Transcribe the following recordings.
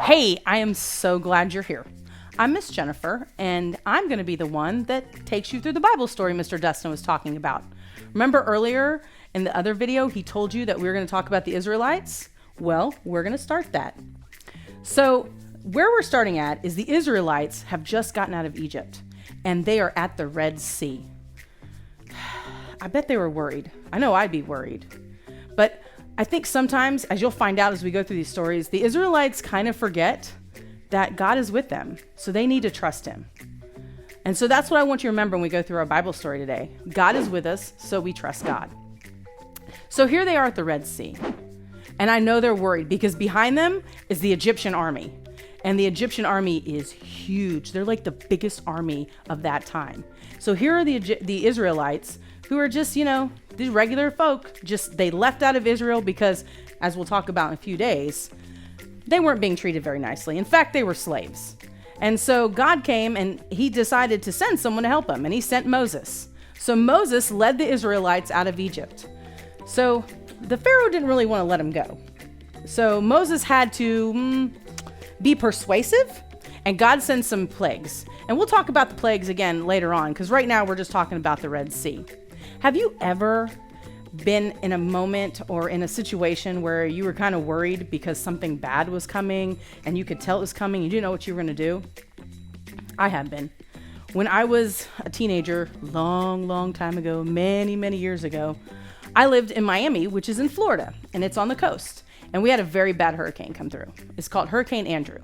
Hey, I am so glad you're here. I'm Miss Jennifer, and I'm going to be the one that takes you through the Bible story Mr. Dustin was talking about. Remember earlier in the other video, he told you that we were going to talk about the Israelites? Well, we're going to start that. So where we're starting at is the Israelites have just gotten out of Egypt, and they are at the Red Sea. I bet they were worried. I know I'd be worried. But I think sometimes, as you'll find out as we go through these stories, the Israelites kind of forget that God is with them, so they need to trust him. And so that's what I want you to remember when we go through our Bible story today. God is with us, so we trust God. So here they are at the Red Sea. And I know they're worried because behind them is the Egyptian army. And the Egyptian army is huge. They're like the biggest army of that time. So here are the Israelites who are just, these regular folk. They left out of Israel because, as we'll talk about in a few days, they weren't being treated very nicely. In fact, they were slaves. And so God came and he decided to send someone to help him. And he sent Moses. So Moses led the Israelites out of Egypt. So the Pharaoh didn't really want to let him go. So Moses had to be persuasive, and God sent some plagues. And we'll talk about the plagues again later on, because right now we're just talking about the Red Sea. Have you ever been in a moment or in a situation where you were kind of worried because something bad was coming and you could tell it was coming, you didn't know what you were going to do? I have been. When I was a teenager, long time ago, many years ago, I lived in Miami, which is in Florida, and it's on the coast. And we had a very bad hurricane come through. It's called Hurricane Andrew.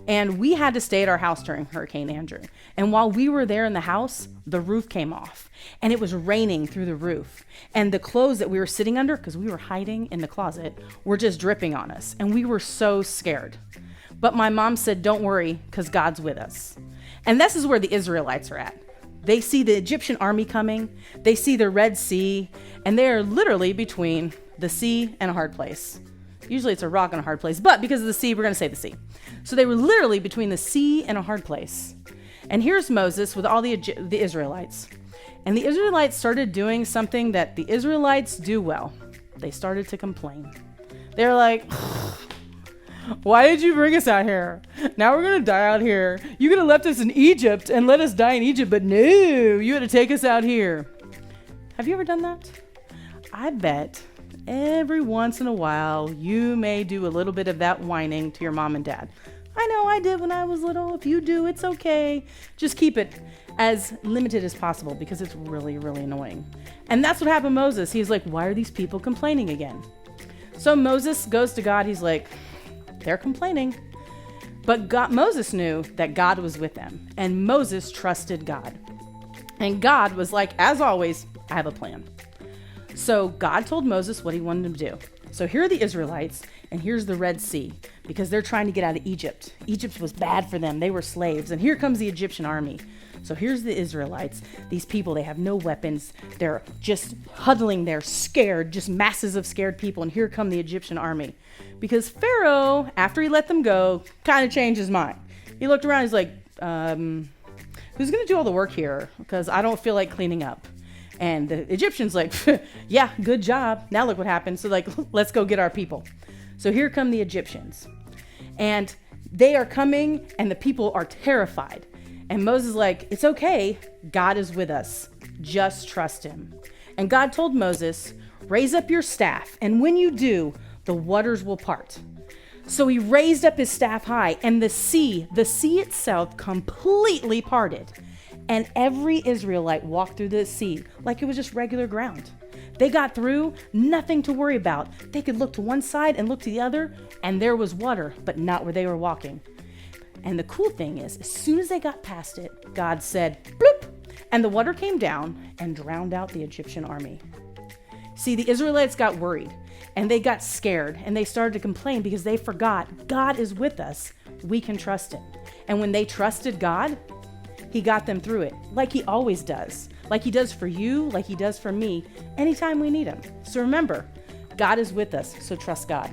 And we had to stay at our house during Hurricane Andrew. And while we were there in the house, the roof came off. And it was raining through the roof. And the clothes that we were sitting under, because we were hiding in the closet, were just dripping on us. And we were so scared. But my mom said, don't worry, because God's with us. And this is where the Israelites are at. They see the Egyptian army coming. They see the Red Sea. And they are literally between the sea and a hard place. Usually it's a rock and a hard place, but because of the sea, we're going to say the sea. So they were literally between the sea and a hard place. And here's Moses with all the Israelites. And the Israelites started doing something that the Israelites do well. They started to complain. They're like, why did you bring us out here? Now we're going to die out here. You could have left us in Egypt and let us die in Egypt, but no, you had to take us out here. Have you ever done that? I bet every once in a while, you may do a little bit of that whining to your mom and dad. I know I did when I was little. If you do, it's okay. Just keep it as limited as possible because it's really annoying. And that's what happened to Moses. He's like, why are these people complaining again? So Moses goes to God. He's like, they're complaining. But Moses knew that God was with them. And Moses trusted God. And God was like, as always, I have a plan. So God told Moses what he wanted him to do. So here are the Israelites, and here's the Red Sea, because they're trying to get out of Egypt. Egypt was bad for them. They were slaves. And here comes the Egyptian army. So here's the Israelites. These people, they have no weapons. They're just huddling there, scared, just masses of scared people. And here come the Egyptian army. Because Pharaoh, after he let them go, kind of changed his mind. He looked around. He's like, who's going to do all the work here? Because I don't feel like cleaning up. And the Egyptians like, yeah, good job. Now look what happened. So let's go get our people. So here come the Egyptians. And they are coming and the people are terrified. And Moses is like, it's okay. God is with us. Just trust him. And God told Moses, raise up your staff. And when you do, the waters will part. So he raised up his staff high and the sea itself completely parted. And every Israelite walked through the sea like it was just regular ground. They got through, nothing to worry about. They could look to one side and look to the other, and there was water, but not where they were walking. And the cool thing is, as soon as they got past it, God said, bloop, and the water came down and drowned out the Egyptian army. See, the Israelites got worried, and they got scared, and they started to complain because they forgot God is with us. We can trust him. And when they trusted God, he got them through it, like he always does. Like he does for you, like he does for me, anytime we need him. So remember, God is with us, so trust God.